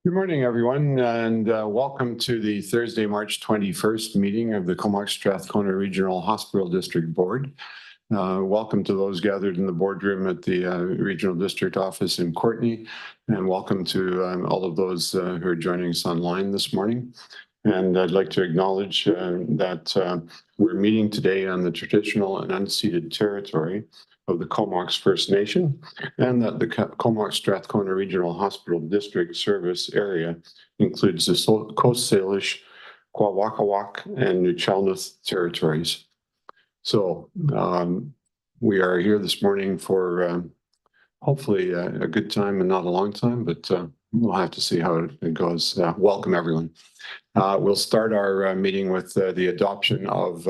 Good morning, everyone, and welcome to the Thursday, March 21st meeting of the Comox Strathcona Regional Hospital District Board. Welcome to those gathered in the boardroom at the Regional District Office in Courtenay, and welcome to all of those who are joining us online this morning. And I'd like to acknowledge that we're meeting today on the traditional and unceded territory of the Comox First Nation, and that the Comox Strathcona Regional Hospital District Service area includes the Coast Salish, Kwawaka'wakw, and Nuchalnuth territories. So we are here this morning for hopefully a good time and not a long time, but we'll have to see how it goes. Welcome, everyone. We'll start our meeting with the adoption of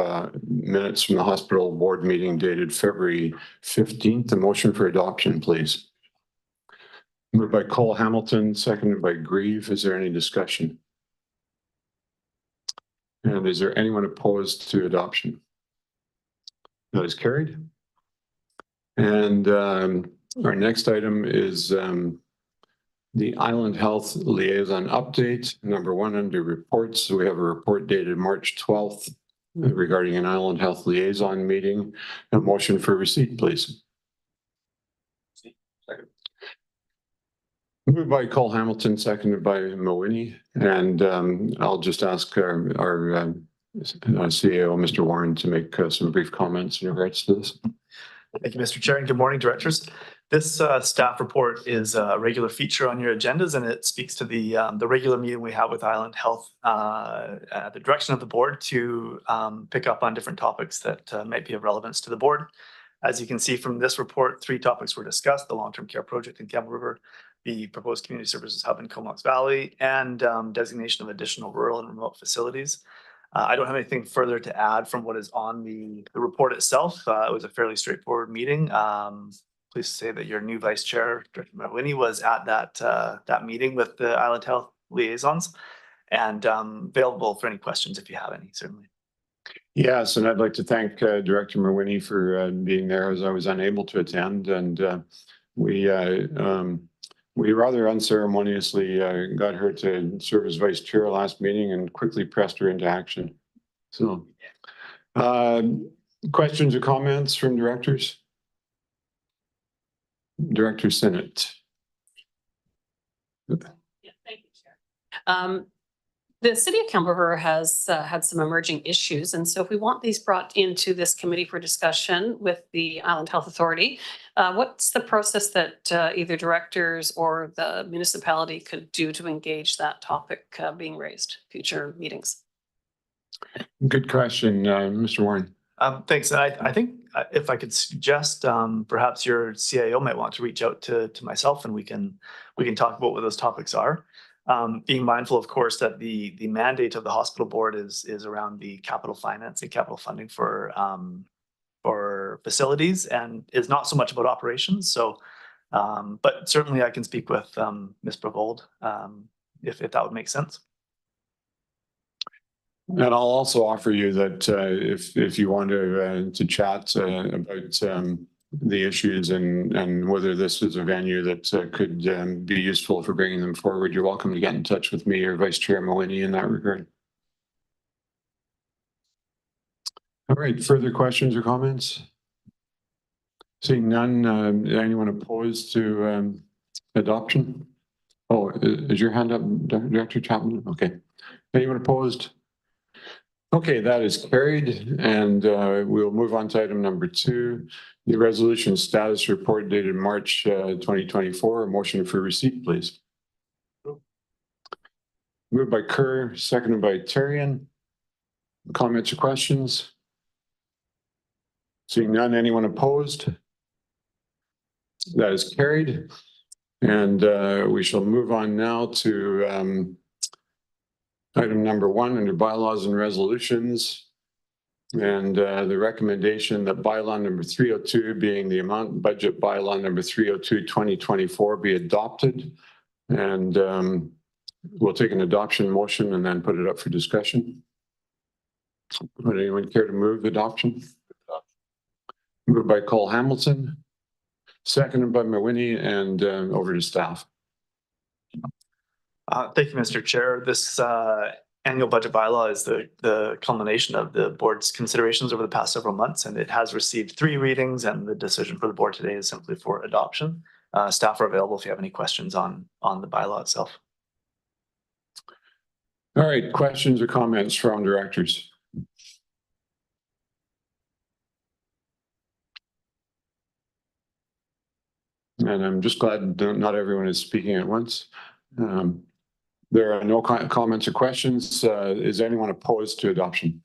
minutes from the hospital board meeting dated February 15th. A motion for adoption, please. Moved by Cole Hamilton, seconded by Grieve. Is there any discussion? And is there anyone opposed to adoption? That is carried. And our next item is the Island Health Liaison Update, number 1 under reports. So we have a report dated March 12th regarding an Island Health Liaison meeting. A motion for receipt, please. Second. Moved by Cole Hamilton, seconded by Mawini. And I'll just ask our CEO, Mr. Warren, to make some brief comments in regards to this. Thank you, Mr. Chair, and good morning, directors. This staff report is a regular feature on your agendas, and it speaks to the regular meeting we have with Island Health at the direction of the board to pick up on different topics that might be of relevance to the board. As you can see from this report, 3 topics were discussed: the long-term care project in Campbell River, the proposed community services hub in Comox Valley, and designation of additional rural and remote facilities. I don't have anything further to add from what is on the report itself. It was a fairly straightforward meeting. Pleased to say that your new Vice Chair, Director Mawini, was at that meeting with the Island Health Liaisons, and available for any questions if you have any, certainly. Yes, and I'd like to thank Director Mawini for being there, as I was unable to attend, and we rather unceremoniously got her to serve as Vice Chair last meeting and quickly pressed her into action. So, questions or comments from directors? Director Sinnott. Yeah, thank you, Chair. The City of Campbell River has had some emerging issues, and so if we want these brought into this committee for discussion with the Island Health Authority, what's the process that either directors or the municipality could do to engage that topic being raised future meetings? Good question, Mr. Warren. Thanks. I think if I could suggest, perhaps your CIO might want to reach out to myself, and we can talk about what those topics are. Being mindful, of course, that the mandate of the hospital board is around the capital financing, capital funding for facilities, and is not so much about operations. So, but certainly I can speak with Ms. Bravold if that would make sense. And I'll also offer you that if you want to chat about the issues and whether this is a venue that could be useful for bringing them forward, you're welcome to get in touch with me or Vice Chair Mawini in that regard. All right, further questions or comments? Seeing none, anyone opposed to adoption? Oh, is your hand up, Director Chapman? Okay. Anyone opposed? Okay, that is carried, and we'll move on to item number 2, the resolution status report dated March 2024. A motion for receipt, please. Moved by Kerr, seconded by Tarian. Comments or questions? Seeing none, anyone opposed? That is carried, and we shall move on now to item number 1 under bylaws and resolutions, and the recommendation that bylaw number 302, being the amount budget bylaw number 302 2024, be adopted. And we'll take an adoption motion and then put it up for discussion. Would anyone care to move adoption? Moved by Cole Hamilton, seconded by Mawini, and over to staff. Thank you, Mr. Chair. This annual budget bylaw is the culmination of the board's considerations over the past several months, and it has received 3 readings, and the decision for the board today is simply for adoption. Staff are available if you have any questions on the bylaw itself. All right, questions or comments from directors? And I'm just glad not everyone is speaking at once. There are no comments or questions. Is anyone opposed to adoption?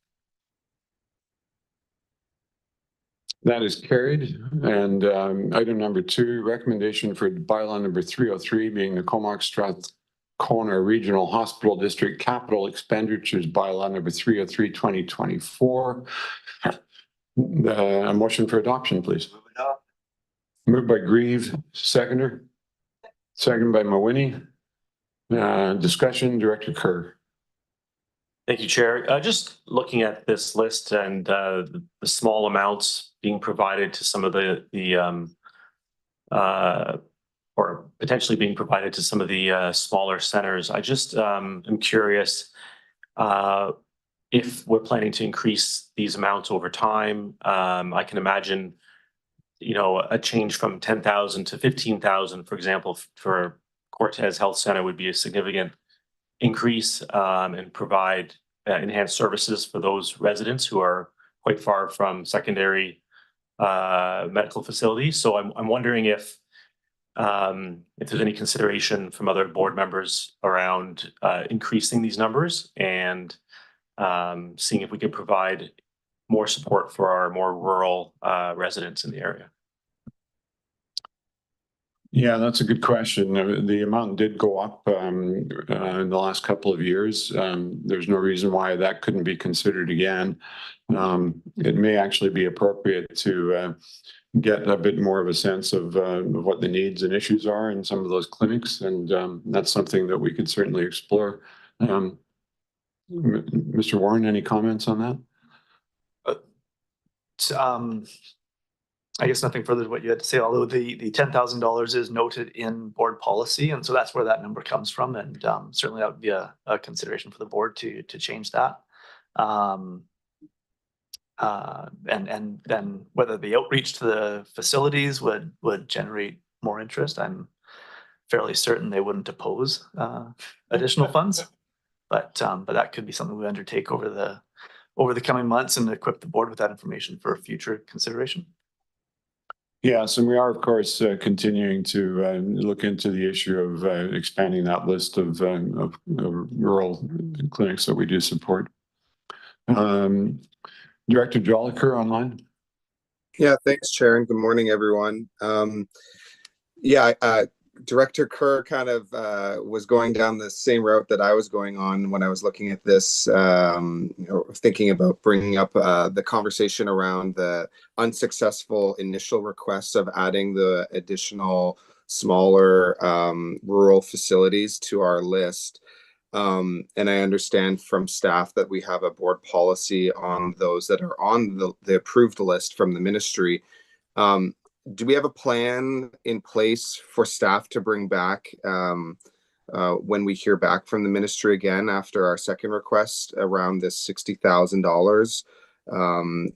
That is carried. And item number 2, recommendation for bylaw number 303 being the Comox Strathcona Regional Hospital District Capital Expenditures bylaw number 303 2024. A motion for adoption, please. Moved by Grieve, seconder. Second by Mawhinney. Discussion, Director Kerr. Thank you, Chair. Just looking at this list and the small amounts being provided to some of or potentially being provided to some of the smaller centers. I just am curious if we're planning to increase these amounts over time. I can imagine, a change from 10,000 to 15,000, for example, for Cortez Health Center would be a significant increase and provide enhanced services for those residents who are quite far from secondary medical facilities. So I'm wondering if there's any consideration from other board members around increasing these numbers and seeing if we could provide more support for our more rural residents in the area. Yeah, that's a good question. The amount did go up in the last couple of years. There's no reason why that couldn't be considered again. It may actually be appropriate to get a bit more of a sense of what the needs and issues are in some of those clinics, and that's something that we could certainly explore. Mr. Warren, any comments on that? I guess nothing further to what you had to say, although the $10,000 is noted in board policy, and so that's where that number comes from, and certainly that would be a consideration for the board to change that. And then whether the outreach to the facilities would generate more interest, I'm fairly certain they wouldn't oppose additional funds, but that could be something we undertake over the coming months and equip the board with that information for future consideration. Yes, and we are, of course, continuing to look into the issue of expanding that list of rural clinics that we do support. Director Jolicoeur online. Yeah, thanks, Chair, and good morning, everyone. Director Kerr kind of was going down the same route that I was going on when I was looking at this, thinking about bringing up the conversation around the unsuccessful initial requests of adding the additional smaller rural facilities to our list. And I understand from staff that we have a board policy on those that are on the approved list from the ministry. Do we have a plan in place for staff to bring back when we hear back from the ministry again after our second request around this $60,000?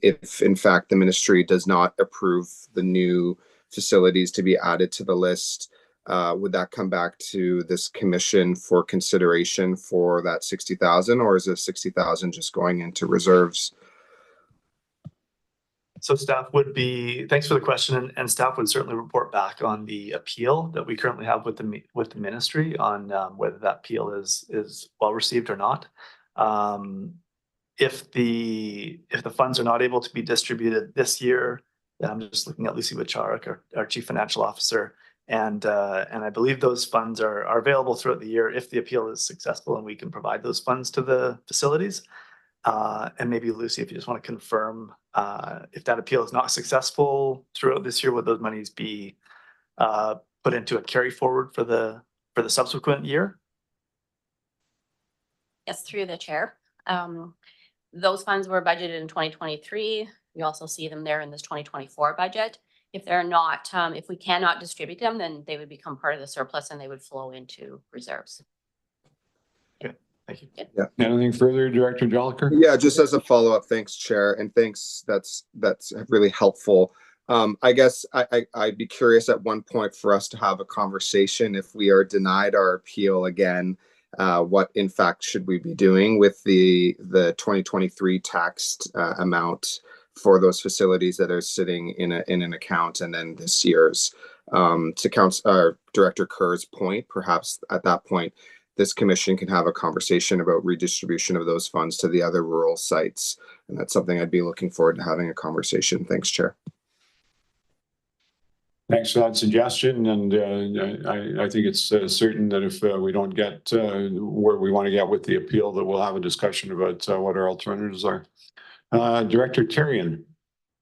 If in fact the ministry does not approve the new facilities to be added to the list, would that come back to this commission for consideration for that $60,000, or is the $60,000 just going into reserves? So staff would be, thanks for the question, and staff would certainly report back on the appeal that we currently have with the ministry on whether that appeal is well received or not. If the funds are not able to be distributed this year, then I'm just looking at Lucy Wicharik, our Chief Financial Officer, and I believe those funds are available throughout the year if the appeal is successful and we can provide those funds to the facilities. And maybe Lucy, if you just want to confirm, if that appeal is not successful throughout this year, would those monies be put into a carry forward for the subsequent year? Yes, through the chair. Those funds were budgeted in 2023. You also see them there in this 2024 budget. If they're not, if we cannot distribute them, then they would become part of the surplus and they would flow into reserves. Thank you. Anything further, Director Joliker? Yeah, just as a follow-up, thanks, Chair, and thanks. That's really helpful. I guess I'd be curious at one point for us to have a conversation if we are denied our appeal again. What in fact should we be doing with the 2023 taxed amount for those facilities that are sitting in an account, and then this year's to Director Kerr's point, perhaps at that point this commission can have a conversation about redistribution of those funds to the other rural sites. And that's something I'd be looking forward to having a conversation. Thanks, Chair. Thanks for that suggestion. And I think it's certain that if we don't get where we want to get with the appeal, that we'll have a discussion about what our alternatives are. Director Therrien.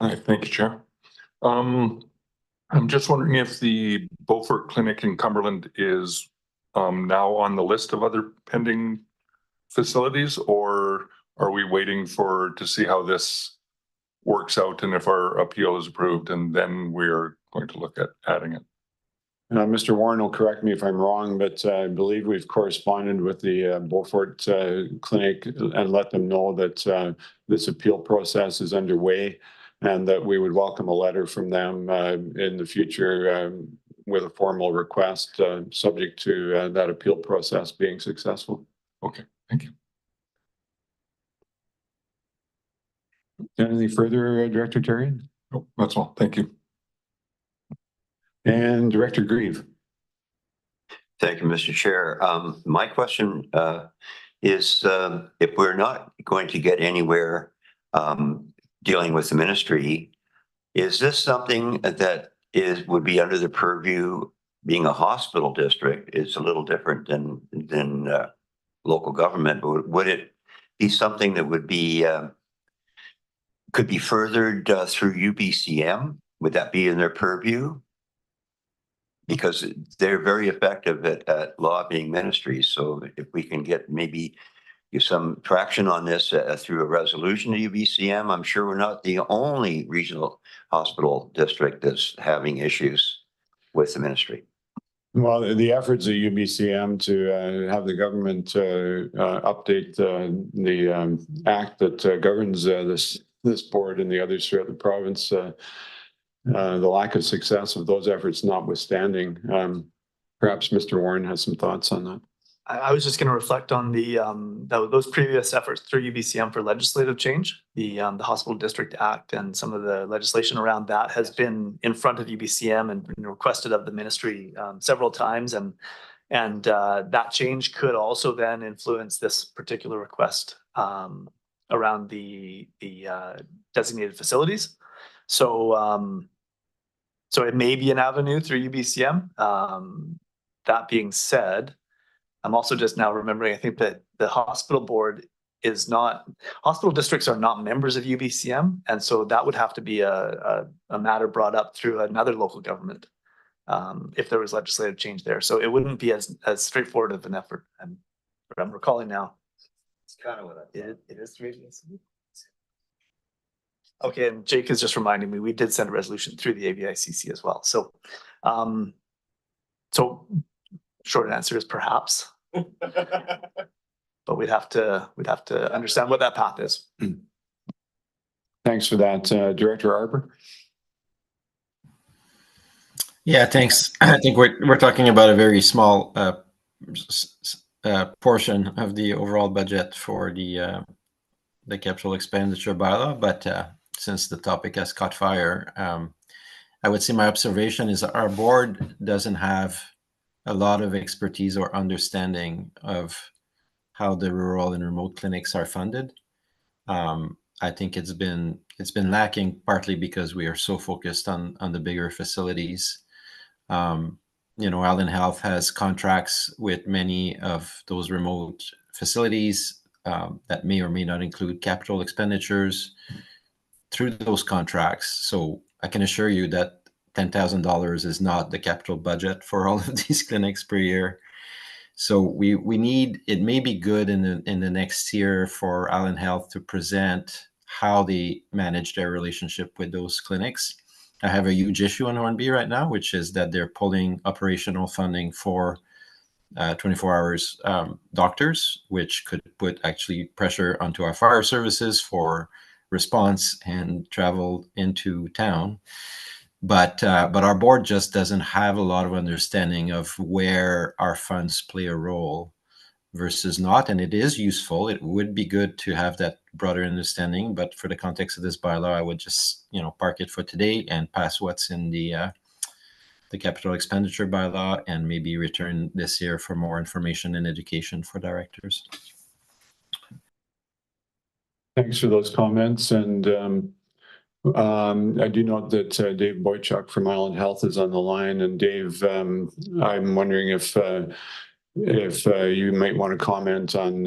Hi, thank you, Chair. I'm just wondering if the Beaufort Clinic in Cumberland is now on the list of other pending facilities, or are we waiting to see how this works out and if our appeal is approved, and then we're going to look at adding it? Mr. Warren will correct me if I'm wrong, but I believe we've corresponded with the Beaufort Clinic and let them know that this appeal process is underway and that we would welcome a letter from them in the future with a formal request subject to that appeal process being successful. Okay, thank you. Anything further, Director Therrien? No, that's all. Thank you. And Director Grieve. Thank you, Mr. Chair. My question is if we're not going to get anywhere dealing with the ministry, is this something that would be under the purview? Being a hospital district is a little different than local government, but would it be something that would be could be furthered through UBCM? Would that be in their purview? Because they're very effective at lobbying ministries. So if we can get maybe some traction on this through a resolution to UBCM, I'm sure we're not the only regional hospital district that's having issues with the ministry. Well, the efforts of UBCM to have the government update the act that governs this board and the others throughout the province, the lack of success of those efforts notwithstanding, perhaps Mr. Warren has some thoughts on that. I was just going to reflect on those previous efforts through UBCM for legislative change. The Hospital District Act and some of the legislation around that has been in front of UBCM and been requested of the ministry several times, and that change could also then influence this particular request around the designated facilities. So it may be an avenue through UBCM. That being said, I'm also just now remembering, I think that the hospital board is not, hospital districts are not members of UBCM. And so that would have to be a matter brought up through another local government if there was legislative change there. So it wouldn't be as straightforward of an effort. I'm recalling now. It's kind of what it is through UBCM. Okay, and Jake is just reminding me, we did send a resolution through the AVICC as well. So, short answer is perhaps, but we'd have to understand what that path is. Thanks for that, Director Arbor. Yeah, thanks. I think we're talking about a very small portion of the overall budget for the capital expenditure bylaw, but since the topic has caught fire, I would say my observation is our board doesn't have a lot of expertise or understanding of how the rural and remote clinics are funded. I think it's been lacking partly because we are so focused on the bigger facilities. Island Health has contracts with many of those remote facilities that may or may not include capital expenditures through those contracts. So I can assure you that $10,000 is not the capital budget for all of these clinics per year. So we need, it may be good in the next year for Island Health to present how they manage their relationship with those clinics. I have a huge issue on Hornby right now, which is that they're pulling operational funding for 24 hours doctors, which could put actually pressure onto our fire services for response and travel into town. But our board just doesn't have a lot of understanding of where our funds play a role versus not. And it is useful. It would be good to have that broader understanding. But for the context of this bylaw, I would just, park it for today and pass what's in the capital expenditure bylaw and maybe return this year for more information and education for directors. Thanks for those comments. And I do note that Dave Boychuk from Island Health is on the line. And Dave, I'm wondering if you might want to comment on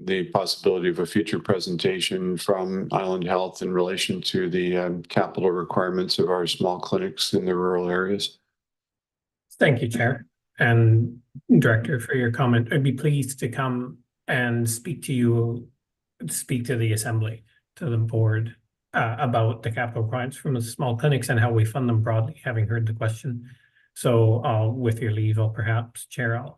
the possibility of a future presentation from Island Health in relation to the capital requirements of our small clinics in the rural areas. Thank you, Chair and Director, for your comment. I'd be pleased to come and speak to the Assembly, to the board, about the capital requirements from the small clinics and how we fund them broadly, having heard the question. So with your leave, I'll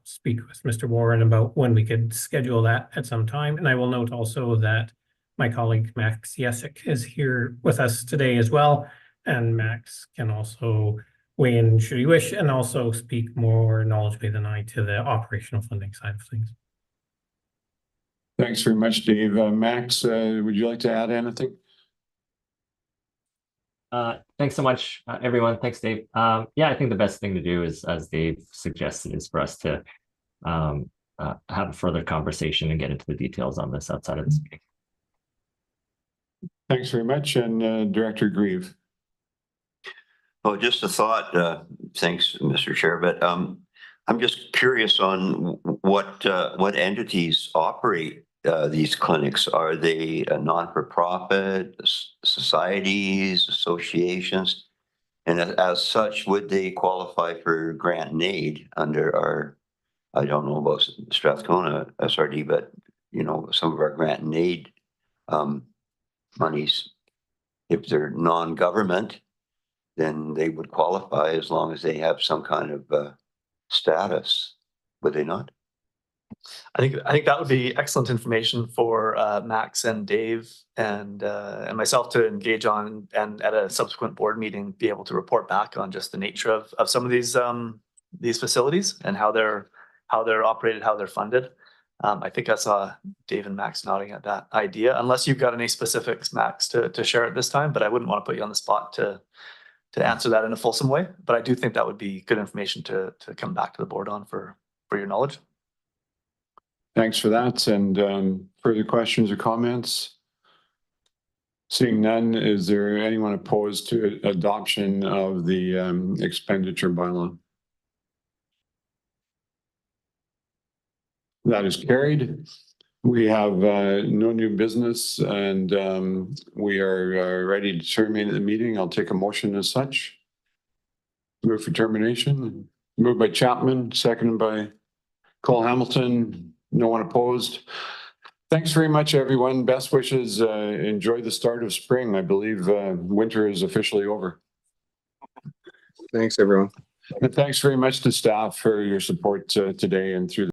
speak with Mr. Warren about when we could schedule that at some time. And I will note also that my colleague Max Yesik is here with us today as well. And Max can also weigh in should he wish, and also speak more knowledgeably than I to the operational funding side of things. Thanks very much, Dave. Max, would you like to add anything? Thanks so much, everyone. Thanks, Dave. Yeah, I think the best thing to do is, as Dave suggested, is for us to have a further conversation and get into the details on this outside of this meeting. Thanks very much. And Director Grieve. Oh, just a thought. Thanks, Mr. Chair. But I'm just curious on what entities operate these clinics. Are they non-for-profit societies, associations? And as such, would they qualify for grant and aid under our, I don't know about Strathcona SRD, but some of our grant and aid monies, if they're non-government, then they would qualify as long as they have some kind of status, would they not? I think that would be excellent information for Max and Dave and myself to engage on, and at a subsequent board meeting be able to report back on just the nature of some of these facilities and how they're operated, how they're funded. I think I saw Dave and Max nodding at that idea, unless you've got any specifics, Max, to share at this time, but I wouldn't want to put you on the spot to answer that in a fulsome way. But I do think that would be good information to come back to the board on for your knowledge. Thanks for that. And further questions or comments? Seeing none, is there anyone opposed to adoption of the expenditure bylaw? That is carried. We have no new business, and we are ready to terminate the meeting. I'll take a motion as such. Move for termination. Moved by Chapman, seconded by Cole Hamilton. No one opposed. Thanks very much, everyone. Best wishes. Enjoy the start of spring. I believe winter is officially over. Thanks, everyone. And thanks very much to staff for your support today and through the